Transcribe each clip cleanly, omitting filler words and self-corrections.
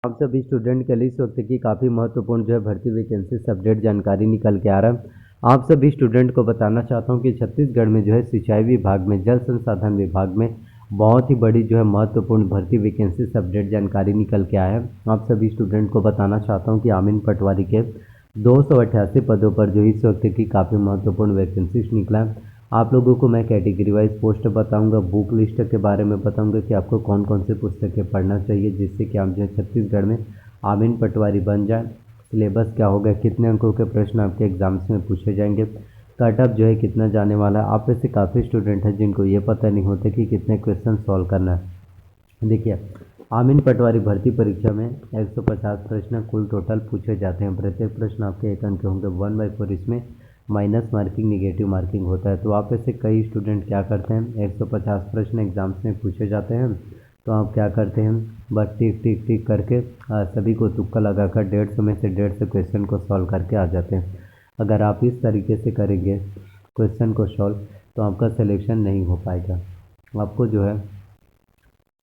आप सभी स्टूडेंट के लिए इस वक्त की काफ़ी महत्वपूर्ण जो है भर्ती वैकेंसी से अपडेट जानकारी निकल के आ रहा है। आप सभी स्टूडेंट को बताना चाहता हूं कि छत्तीसगढ़ में जो है सिंचाई विभाग में, जल संसाधन विभाग में बहुत ही बड़ी जो है महत्वपूर्ण भर्ती वैकेंसी से अपडेट जानकारी निकल के आया है। आप सभी स्टूडेंट को बताना चाहता हूँ कि आमीन पटवारी के 288 पदों पर जो इस वक्त की काफ़ी महत्वपूर्ण वैकेंसीज निकला है। आप लोगों को मैं कैटेगरी वाइज पोस्ट बताऊंगा, बुक लिस्ट के बारे में बताऊंगा कि आपको कौन कौन से पुस्तकें पढ़ना चाहिए जिससे कि आप जो है छत्तीसगढ़ में आमीन पटवारी बन जाए। सिलेबस क्या होगा, कितने अंकों के प्रश्न आपके एग्जाम्स में पूछे जाएंगे, कट ऑफ जो है कितना जाने वाला है। आप में से काफ़ी स्टूडेंट हैं जिनको ये पता नहीं होता कि कितने क्वेश्चन सॉल्व करना है। देखिए, आमीन पटवारी भर्ती परीक्षा में 150 प्रश्न कुल टोटल पूछे जाते हैं। प्रत्येक प्रश्न आपके 1 अंक के होंगे। 1/4 इसमें माइनस मार्किंग, निगेटिव मार्किंग होता है। तो आप ऐसे कई स्टूडेंट क्या करते हैं, 150 प्रश्न एग्जाम्स में पूछे जाते हैं तो आप क्या करते हैं, बस टिक टिक टिक करके सभी को तुक्का लगाकर 150 में से 150 क्वेश्चन को सॉल्व करके आ जाते हैं। अगर आप इस तरीके से करेंगे क्वेश्चन को सॉल्व तो आपका सिलेक्शन नहीं हो पाएगा। आपको जो है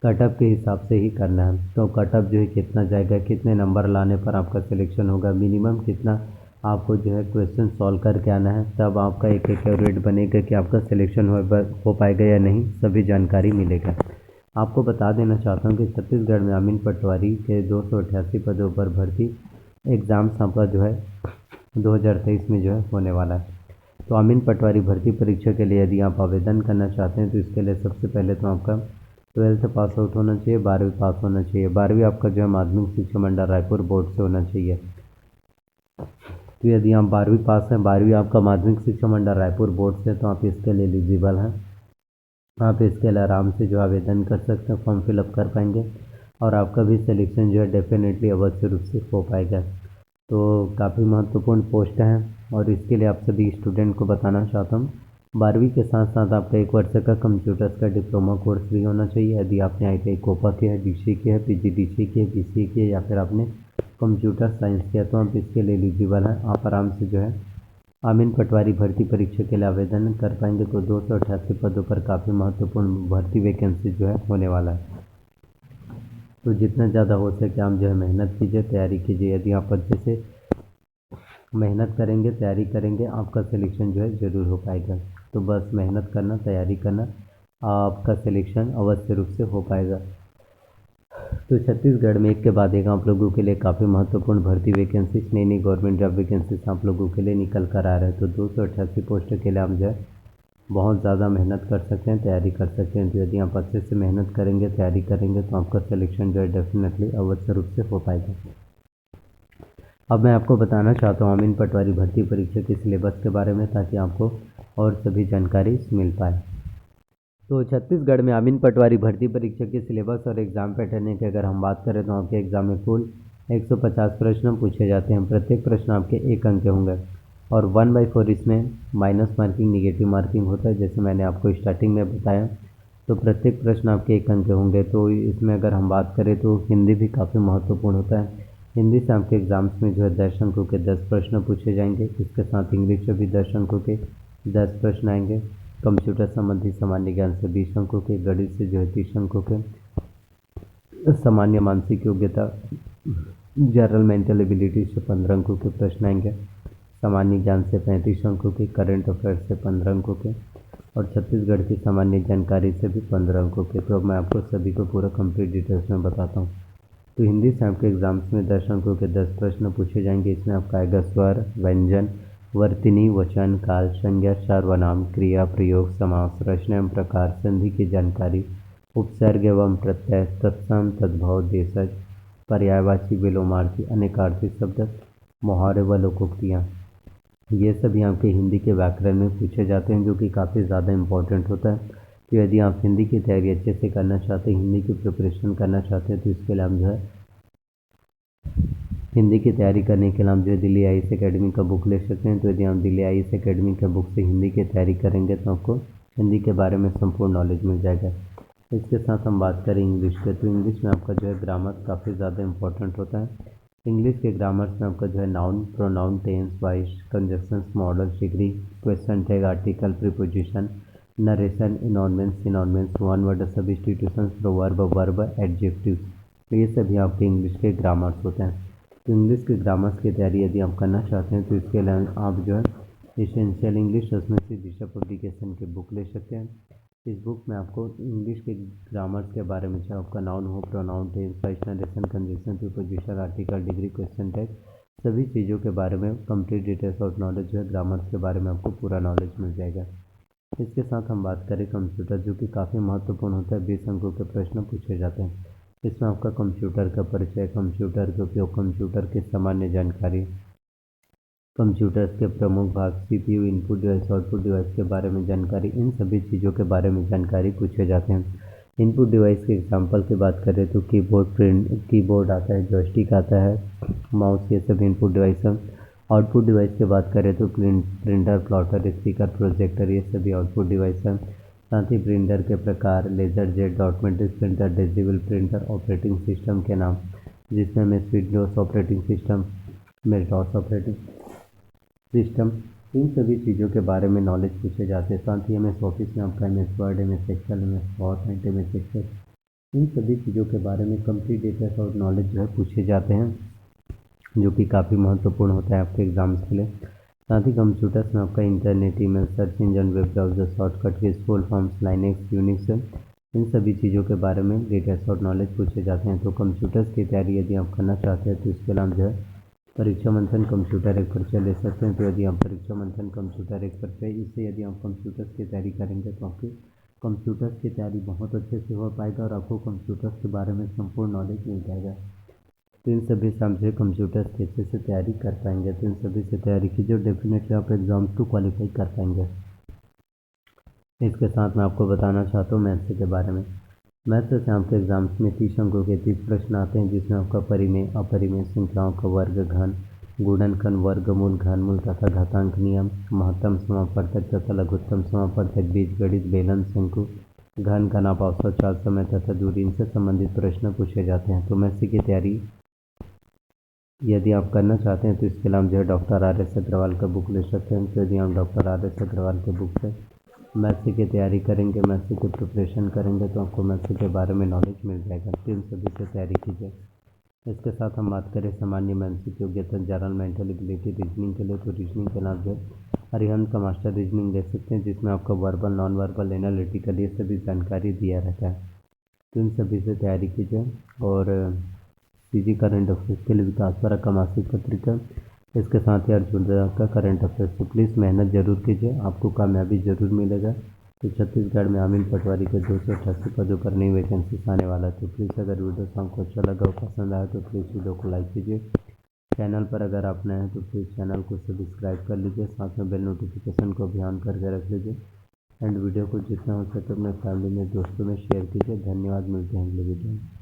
कट ऑफ के हिसाब से ही करना है। तो कट ऑफ जो है कितना जाएगा, कितने नंबर लाने पर आपका सिलेक्शन होगा, मिनिमम कितना आपको जो है क्वेश्चन सॉल्व करके आना है, तब आपका एक रेट बनेगा कि आपका सिलेक्शन हो पाएगा या नहीं, सभी जानकारी मिलेगा। आपको बता देना चाहता हूँ कि छत्तीसगढ़ में आमीन पटवारी के 288 पदों पर भर्ती एग्ज़ाम्स आपका जो है 2023 में जो है होने वाला है। तो आमीन पटवारी भर्ती परीक्षा के लिए यदि आप आवेदन करना चाहते हैं तो इसके लिए सबसे पहले तो आपका 12th पास आउट होना चाहिए, 12वीं पास होना चाहिए। 12वीं आपका जो है माध्यमिक शिक्षा मंडल रायपुर बोर्ड से होना चाहिए। तो यदि आप 12वीं पास हैं, 12वीं आपका माध्यमिक शिक्षा मंडल रायपुर बोर्ड से, तो आप इसके लिए एलिजिबल हैं। आप इसके लिए आराम से जो आवेदन कर सकते हैं, फॉर्म फिलअप कर पाएंगे और आपका भी सिलेक्शन जो है डेफिनेटली अवश्य रूप से हो पाएगा। तो काफ़ी महत्वपूर्ण पोस्ट हैं और इसके लिए आप सभी स्टूडेंट को बताना चाहता हूँ 12वीं के साथ साथ आपका 1 वर्ष का कंप्यूटर्स का डिप्लोमा कोर्स भी होना चाहिए। यदि आपने ITI कोपा किया है, DCE किया है, PGDCE किया है, BCE किया है या फिर आपने कंप्यूटर साइंस किया तो आप इसके लिए एलिजिबल हैं। आप आराम से जो है आमीन पटवारी भर्ती परीक्षा के लिए आवेदन कर पाएंगे। तो 288 पदों पर काफ़ी महत्वपूर्ण भर्ती वैकेंसी जो है होने वाला है। तो जितना ज़्यादा हो सके आप जो है मेहनत कीजिए, तैयारी कीजिए। यदि आप अच्छे से मेहनत करेंगे, तैयारी करेंगे, आपका सिलेक्शन जो है ज़रूर हो पाएगा। तो बस मेहनत करना, तैयारी करना, आपका सिलेक्शन अवश्य रूप से हो पाएगा। तो छत्तीसगढ़ में एक के बाद एक आप लोगों के लिए काफ़ी महत्वपूर्ण भर्ती वैकेंसीज, नई नई गवर्नमेंट जॉब वैकेंसीज आप लोगों के लिए निकल कर आ रहे हैं। तो 288 पोस्ट के लिए आप जो है बहुत ज़्यादा मेहनत कर सकते हैं, तैयारी कर सकते हैं। तो यदि आप अच्छे से मेहनत करेंगे, तैयारी करेंगे तो आपका सिलेक्शन जो है डेफिनेटली अवश्य रूप से हो पाएगा। अब मैं आपको बताना चाहता हूँ आमीन पटवारी भर्ती परीक्षा के सिलेबस के बारे में, ताकि आपको और सभी जानकारी मिल पाए। तो छत्तीसगढ़ में आमीन पटवारी भर्ती परीक्षा के सिलेबस और एग्ज़ाम पैटर्न की अगर हम बात करें तो आपके एग्ज़ाम में कुल 150 प्रश्न पूछे जाते हैं। प्रत्येक प्रश्न आपके 1 अंक के होंगे और 1/4 इसमें माइनस मार्किंग, निगेटिव मार्किंग होता है, जैसे मैंने आपको स्टार्टिंग में बताया। तो प्रत्येक प्रश्न आपके 1 अंक के होंगे। तो इसमें अगर हम बात करें तो हिंदी भी काफ़ी महत्वपूर्ण होता है। हिंदी से आपके एग्ज़ाम्स में जो है 10 अंकों के 10 प्रश्न पूछे जाएंगे। इसके साथ इंग्लिश से भी 10 अंकों के 10 प्रश्न आएंगे। कंप्यूटर संबंधी सामान्य ज्ञान से 20 अंकों के, गणित से जो है 30 अंकों के, सामान्य मानसिक योग्यता जनरल मेंटल एबिलिटी से 15 अंकों के प्रश्न आएंगे। सामान्य ज्ञान से 35 अंकों के, करंट अफेयर्स से 15 अंकों के और छत्तीसगढ़ की सामान्य जानकारी से भी 15 अंकों के। तो अब मैं आपको सभी को पूरा कंप्लीट डिटेल्स में बताता हूँ। तो हिंदी से आपके एग्ज़ाम्स में 10 अंकों के 10 प्रश्न पूछे जाएंगे। इसमें आपका आएगा स्वर, व्यंजन, वर्तनी, वचन, काल, संज्ञा, सर्वनाम, क्रिया, प्रयोग, समास, रचना एवं प्रकार, संधि की जानकारी, उपसर्ग एवं प्रत्यय, तत्सम, तद्भव, देशज, पर्यायवाची, विलोमार्थी, अनेकार्थी शब्द, मुहावरे व लोकोक्तियाँ, ये सभी आपके हिंदी के व्याकरण में पूछे जाते हैं, जो कि काफ़ी ज़्यादा इम्पोर्टेंट होता है। तो यदि आप हिंदी की तैयारी अच्छे से करना चाहते हैं, हिंदी की प्रिपरेशन करना चाहते हैं, तो इसके लिए हम जो है हिंदी की तैयारी करने के लिए हम जो है दिल्ली IAS एकेडमी का बुक ले सकते हैं। तो यदि हम दिल्ली IAS एकेडमी के बुक से हिंदी की तैयारी करेंगे तो आपको हिंदी के बारे में संपूर्ण नॉलेज मिल जाएगा। इसके साथ हम बात करें इंग्लिश के, तो इंग्लिश में आपका जो है ग्रामर काफ़ी ज़्यादा इंपॉर्टेंट होता है। इंग्लिश के ग्रामर्स में आपका जो है noun, pronoun, tense, voice, conjunctions, modals, degree, question tag, article, preposition, narration, इनॉर्मेंस, सिनॉर्मेंस, one word substitutions, proverb, verb, adjectives, तो ये सभी आपके इंग्लिश के ग्रामर्स होते हैं। तो इंग्लिश के ग्रामर्स की तैयारी यदि आप करना चाहते हैं तो इसके लिए आप जो है एसेंशियल इंग्लिश उसमें से दिशा पब्लिकेशन की बुक ले सकते हैं। इस बुक में आपको इंग्लिश के ग्रामर्स के बारे में, चाहे आपका नाउन हो, pronoun, tense, personal, condition, preposition, article, degree, question tag, सभी चीज़ों के बारे में कंप्लीट डिटेल्स और नॉलेज जो है ग्रामर्स के बारे में आपको पूरा नॉलेज मिल जाएगा। इसके साथ हम बात करें कंप्यूटर, जो कि काफ़ी महत्वपूर्ण होता है। 20 अंकों के प्रश्न पूछे जाते हैं। इसमें आपका कंप्यूटर का परिचय, कंप्यूटर के उपयोग, कंप्यूटर की सामान्य जानकारी, कंप्यूटर के प्रमुख भाग, CPU, input device, output device के बारे में जानकारी, इन सभी चीज़ों के बारे में जानकारी पूछे जाते हैं। इनपुट डिवाइस के एग्जांपल की बात करें तो कीबोर्ड आता है, जॉयस्टिक आता है, माउस, ये सब इनपुट डिवाइस है। आउटपुट डिवाइस की बात करें तो प्रिंटर, प्लॉटर, स्पीकर, प्रोजेक्टर, ये सभी आउटपुट डिवाइस हैं। साथ ही प्रिंटर के प्रकार, laser jet, dot matrix printer, digital printer, operating system के नाम, जिसमें हमें विंडोज ऑपरेटिंग सिस्टम, मेल्टॉस ऑपरेटिंग सिस्टम, इन सभी चीज़ों के बारे में नॉलेज पूछे जाते हैं। साथ ही MS ऑफिस में आपका MS Word, MS Excel, MS PowerPoint, MS Excel, इन सभी चीज़ों के बारे में कंप्लीट डिटेल्स और नॉलेज जो है पूछे जाते हैं, जो कि काफ़ी महत्वपूर्ण होता है आपके एग्जाम्स के लिए। साथ ही कंप्यूटर्स में आपका internet, email, search engine, web browser, shortcut keys, full forms, Linux, Unix, इन सभी चीज़ों के बारे में डिटेल्स और नॉलेज पूछे जाते हैं। तो कंप्यूटर्स की तैयारी यदि आप करना चाहते हैं तो इसके लिए आप जो है परीक्षा मंथन कंप्यूटर एक परिचय ले सकते हैं। तो यदि आप परीक्षा मंथन कंप्यूटर एक परिचय, इससे यदि आप कंप्यूटर्स की तैयारी करेंगे तो आपकी कंप्यूटर्स की तैयारी बहुत अच्छे से हो पाएगा और आपको कंप्यूटर्स के बारे में संपूर्ण नॉलेज मिल जाएगा। तो इन सभी से हम जो कंप्यूटर्स की अच्छे से तैयारी कर पाएंगे। तो इन सभी से तैयारी कीजिए, डेफिनेटली आप एग्ज़ाम्स को क्वालिफाई कर पाएंगे। इसके साथ मैं आपको बताना चाहता हूँ मैथ्स के बारे में। मैथ्स से आपके एग्जाम्स में 30 अंकों के 30 प्रश्न आते हैं, जिसमें आपका परिमेय, अपरिमेय, संख्याओं का वर्ग, घन, गुणनखंड, वर्गमूल, घनमूल तथा घातांक नियम, महत्तम समापवर्तक तथा लघुत्तम समापवर्तक, बीजगणित, बेलन, शंकु, घन, घनाभ, औसत, चाल, समय तथा दूरी, इनसे संबंधित प्रश्न पूछे जाते हैं। तो मैथ्स की तैयारी यदि आप करना चाहते हैं तो इसके लिए हम जो है डॉक्टर RS अग्रवाल का बुक ले सकते हैं। तो यदि हम डॉक्टर RS अग्रवाल के बुक से मैथ्स की तैयारी करेंगे, मैथ्स की प्रिपरेशन करेंगे तो आपको मैथ्स के बारे में नॉलेज मिल जाएगा। तो इन सभी से तैयारी कीजिए। इसके साथ हम बात करें सामान्य मानसिक योग्यता, जनरल मेंटल एबिलिटी, रीजनिंग के लिए, तो रीजनिंग के नाम जो अरिहंत का मास्टर रीजनिंग ले सकते हैं, जिसमें आपका वर्बल, नॉन वर्बल, एनालिटिकल, ये सभी जानकारी दिया रहता है। तो इन सभी से तैयारी कीजिए। और CG करंट अफेयर्स के लिए विकास द्वारा का मासिक पत्रिका, इसके साथ ही अर्जुन का करंट अफेयर्स, तो प्लीज़ मेहनत ज़रूर कीजिए, आपको कामयाबी ज़रूर मिलेगा। तो छत्तीसगढ़ में अमीन पटवारी के 288 पदों पर नई वैकेंसी आने वाला है। तो प्लीज़ अगर वीडियो आपको अच्छा लगा और पसंद आया तो प्लीज़ वीडियो को लाइक कीजिए। चैनल पर अगर आप नए हैं तो प्लीज़ चैनल को सब्सक्राइब कर लीजिए, साथ में बेल नोटिफिकेशन को भी ऑन करके रख लीजिए। एंड वीडियो को जितना हो सके अपने फैमिली में, दोस्तों में शेयर कीजिए। धन्यवाद, मिलते हैं अगले वीडियो में।